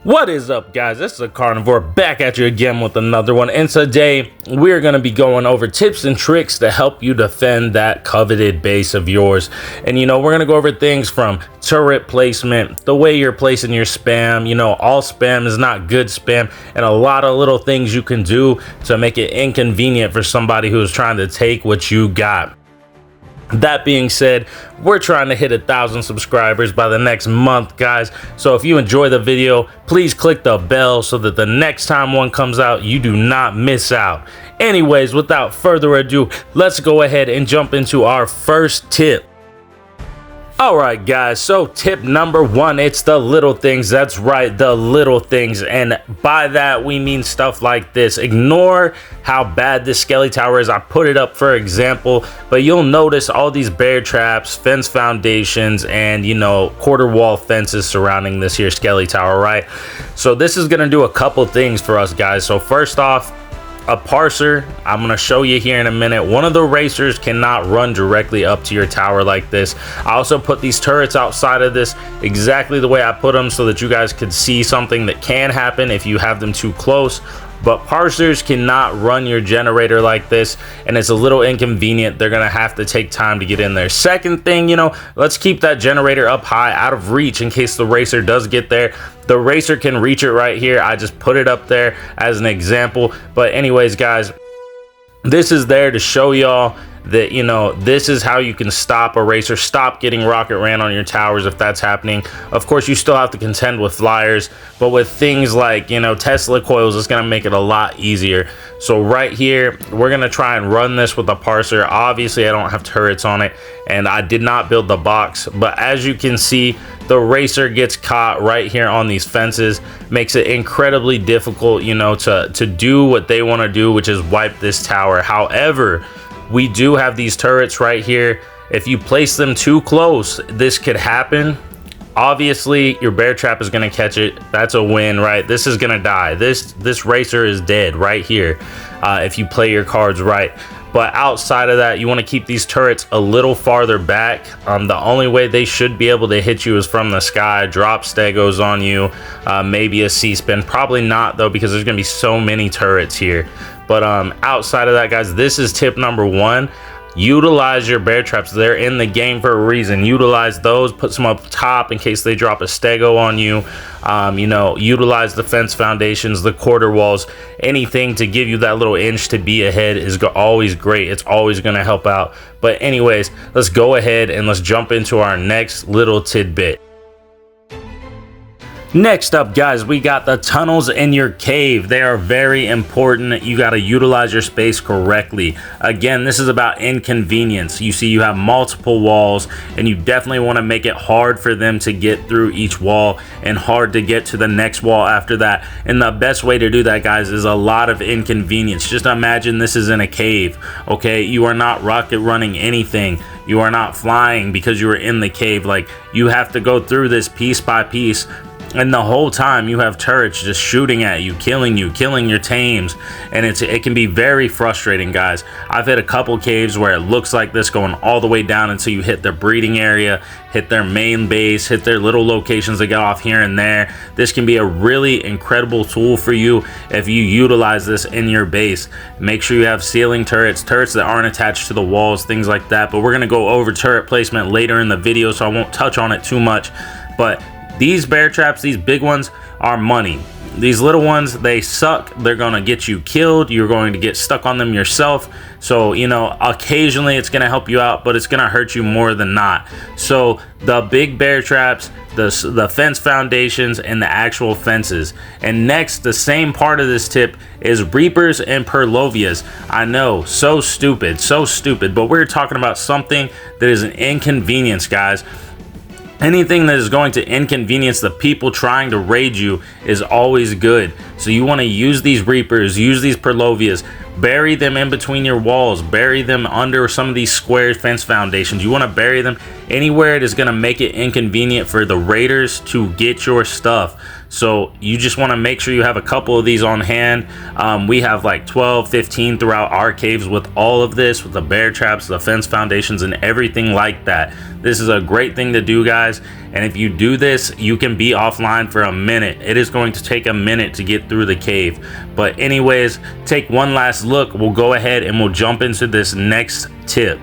What is up, guys? This is a carnivore back at you again with another one, and today we're going to be going over tips and tricks to help you defend that coveted base of yours. And we're going to go over things from turret placement, the way you're placing your spam. All spam is not good spam, and a lot of little things you can do to make it inconvenient for somebody who is trying to take what you got. That being said, we're trying to hit 1,000 subscribers by the next month, guys. So if you enjoy the video, please click the bell so that the next time one comes out, you do not miss out. Anyways, without further ado, let's go ahead and jump into our first tip. Alright guys, so tip number one, it's the little things. That's right, the little things. And by that we mean stuff like this. Ignore how bad this skelly tower is. I put it up for example, but you'll notice all these bear traps, fence foundations, and quarter wall fences surrounding this here skelly tower, right? So this is gonna do a couple things for us, guys. So first off, a parser, I'm going to show you here in a minute. One of the racers cannot run directly up to your tower like this. I also put these turrets outside of this exactly the way I put them so that you guys could see something that can happen if you have them too close. But parsers cannot run your generator like this, and it's a little inconvenient. They're gonna have to take time to get in there. Second thing, let's keep that generator up high, out of reach, in case the racer does get there. The racer can reach it right here. I just put it up there as an example. But anyways, guys, this is there to show y'all that this is how you can stop a racer, stop getting rocket ran on your towers if that's happening. Of course, you still have to contend with flyers, but with things like Tesla coils, it's gonna make it a lot easier. So right here, we're gonna try and run this with a parser. Obviously I don't have turrets on it, and I did not build the box, but as you can see, the racer gets caught right here on these fences. Makes it incredibly difficult to do what they want to do, which is wipe this tower. However, we do have these turrets right here. If you place them too close, this could happen. Obviously your bear trap is going to catch it. That's a win, right? This is going to die. This racer is dead right here if you play your cards right. But outside of that, you want to keep these turrets a little farther back. The only way they should be able to hit you is from the sky. Drop stegos on you, maybe a C-spin. Probably not though, because there's going to be so many turrets here. But outside of that, guys, this is tip number one. Utilize your bear traps. They're in the game for a reason. Utilize those, put some up top in case they drop a stego on you. Utilize the fence foundations, the quarter walls, anything to give you that little inch to be ahead is always great. It's always going to help out. But anyways, let's go ahead and let's jump into our next little tidbit. Next up, guys, we got the tunnels in your cave. They are very important. You got to utilize your space correctly. Again, this is about inconvenience. You see, you have multiple walls, and you definitely want to make it hard for them to get through each wall and hard to get to the next wall after that. And the best way to do that, guys, is a lot of inconvenience. Just imagine this is in a cave, okay? You are not rocket running anything. You are not flying because you are in the cave. Like, you have to go through this piece by piece. And the whole time you have turrets just shooting at you, killing your tames, and it can be very frustrating, guys. I've hit a couple caves where it looks like this, going all the way down until you hit their breeding area, hit their main base, hit their little locations that get off here and there. This can be a really incredible tool for you if you utilize this in your base. Make sure you have ceiling turrets that aren't attached to the walls, things like that. But we're gonna go over turret placement later in the video, so I won't touch on it too much. But these bear traps, these big ones, are money. These little ones, they suck. They're gonna get you killed. You're going to get stuck on them yourself. So occasionally it's gonna help you out, but it's gonna hurt you more than not. So the big bear traps, the fence foundations, and the actual fences. And next, the same part of this tip is reapers and purlovias. I know, so stupid, but we're talking about something that is an inconvenience, guys. Anything that is going to inconvenience the people trying to raid you is always good. So you want to use these reapers, use these purlovias, bury them in between your walls, bury them under some of these square fence foundations. You want to bury them anywhere it is going to make it inconvenient for the raiders to get your stuff. So you just want to make sure you have a couple of these on hand. We have like 12, 15 throughout our caves with all of this, with the bear traps, the fence foundations, and everything like that. This is a great thing to do, guys. And if you do this, you can be offline for a minute. It is going to take a minute to get through the cave. But anyways, take one last look. We'll go ahead and we'll jump into this next tip.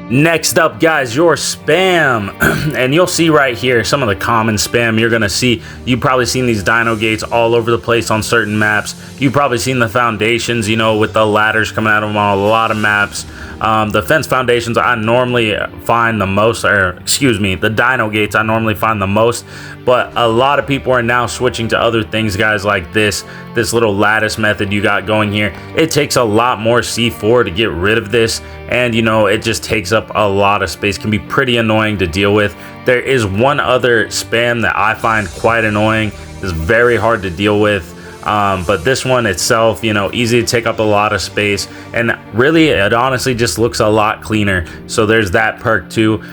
Next up, guys, your spam. And you'll see right here some of the common spam you're gonna see. You've probably seen these dino gates all over the place on certain maps. You've probably seen the foundations, you know, with the ladders coming out of them on a lot of maps. The fence foundations I normally find the most, or excuse me, the dino gates I normally find the most. But a lot of people are now switching to other things, guys, like this little lattice method you got going here. It takes a lot more C4 to get rid of this, and you know, it just takes up a lot of space, can be pretty annoying to deal with. There is one other spam that I find quite annoying. It's very hard to deal with. But this one itself, you know, easy to take up a lot of space, and really it honestly just looks a lot cleaner. So there's that perk too.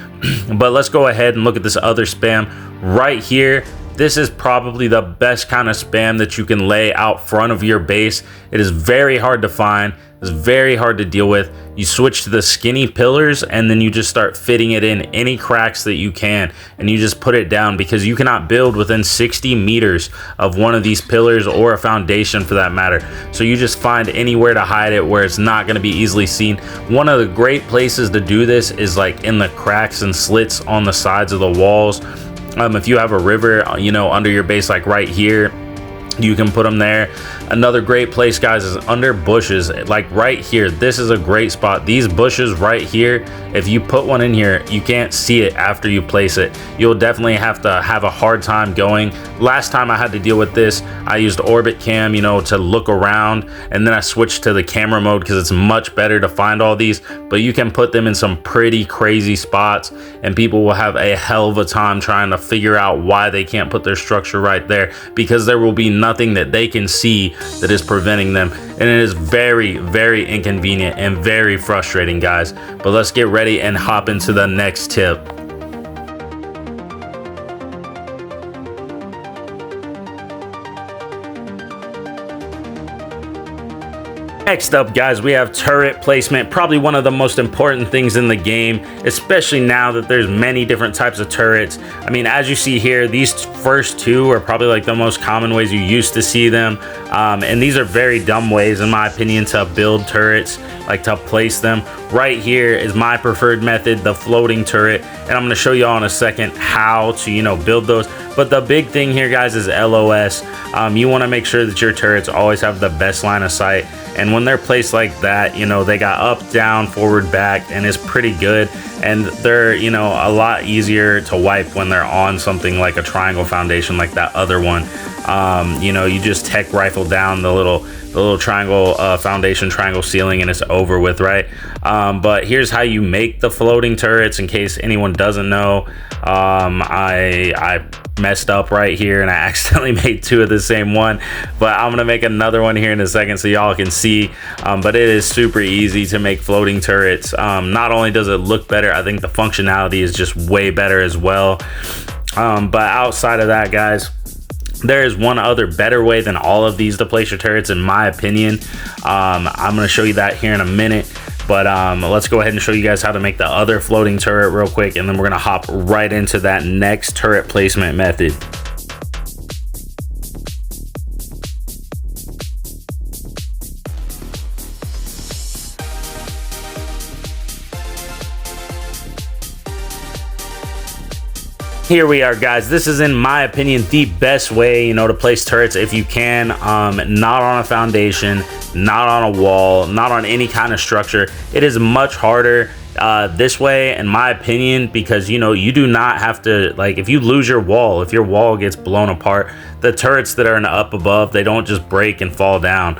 But let's go ahead and look at this other spam right here. This is probably the best kind of spam that you can lay out front of your base. It is very hard to find. It's very hard to deal with. You switch to the skinny pillars, and then you just start fitting it in any cracks that you can, and you just put it down, because you cannot build within 60 meters of one of these pillars, or a foundation for that matter. So you just find anywhere to hide it where it's not going to be easily seen. One of the great places to do this is like in the cracks and slits on the sides of the walls. If you have a river, you know, under your base, like right here, you can put them there. Another great place, guys, is under bushes, like right here. This is a great spot. These bushes right here, if you put one in here, you can't see it after you place it. You'll definitely have to have a hard time going. Last time I had to deal with this, I used orbit cam, you know, to look around, and then I switched to the camera mode because it's much better to find all these. But you can put them in some pretty crazy spots, and people will have a hell of a time trying to figure out why they can't put their structure right there, because there will be nothing that they can see that is preventing them, and it is very, very inconvenient and very frustrating, guys. But let's get ready and hop into the next tip. Next up, guys, we have turret placement. Probably one of the most important things in the game, especially now that there's many different types of turrets. I mean, as you see here, these first two are probably like the most common ways you used to see them. And these are very dumb ways, in my opinion, to build turrets, like to place them. Right here is my preferred method, the floating turret. And I'm going to show you all in a second how to, you know, build those. But the big thing here, guys, is LOS. You want to make sure that your turrets always have the best line of sight. And when they're placed like that, you know, they got up, down, forward, back, and it's pretty good. And they're, you know, a lot easier to wipe when they're on something like a triangle foundation like that other one. You know, you just tech rifle down the little triangle foundation, triangle ceiling, and it's over with, right? But here's how you make the floating turrets, in case anyone doesn't know. I messed up right here and I accidentally made two of the same one, but I'm gonna make another one here in a second so y'all can see. But it is super easy to make floating turrets. Not only does it look better, I think the functionality is just way better as well. But outside of that, guys, there is one other better way than all of these to place your turrets, in my opinion. I'm going to show you that here in a minute. But let's go ahead and show you guys how to make the other floating turret real quick, and then we're going to hop right into that next turret placement method. Here we are, guys. This is, in my opinion, the best way, you know, to place turrets if you can. Not on a foundation, not on a wall, not on any kind of structure. It is much harder this way, in my opinion, because, you know, you do not have to, like, if you lose your wall, if your wall gets blown apart, the turrets that are in the up above, they don't just break and fall down.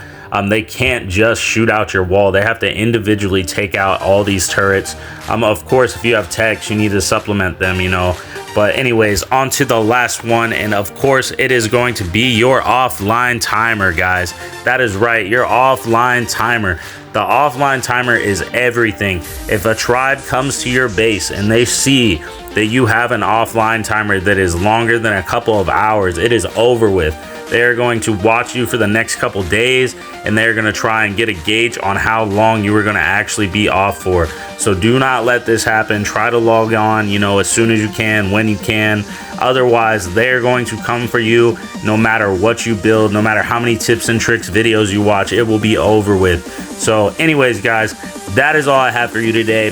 They can't just shoot out your wall. They have to individually take out all these turrets. Of course, if you have techs, you need to supplement them, you know. But anyways, on to the last one, and of course it is going to be your offline timer, guys. That is right, your offline timer. The offline timer is everything. If a tribe comes to your base and they see that you have an offline timer that is longer than a couple of hours, it is over with. They're going to watch you for the next couple days, and they're going to try and get a gauge on how long you are going to actually be off for. So do not let this happen. Try to log on, you know, as soon as you can, when you can. Otherwise, they're going to come for you no matter what you build, no matter how many tips and tricks videos you watch. It will be over with. So anyways, guys, that is all I have for you today.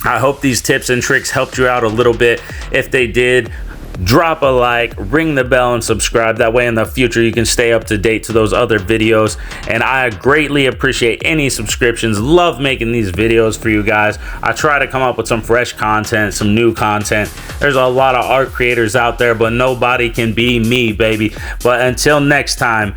I hope these tips and tricks helped you out a little bit. If they did, drop a like, ring the bell, and subscribe. That way in the future you can stay up to date to those other videos, and I greatly appreciate any subscriptions. Love making these videos for you guys. I try to come up with some fresh content, some new content. There's a lot of art creators out there, but nobody can be me, baby. But until next time,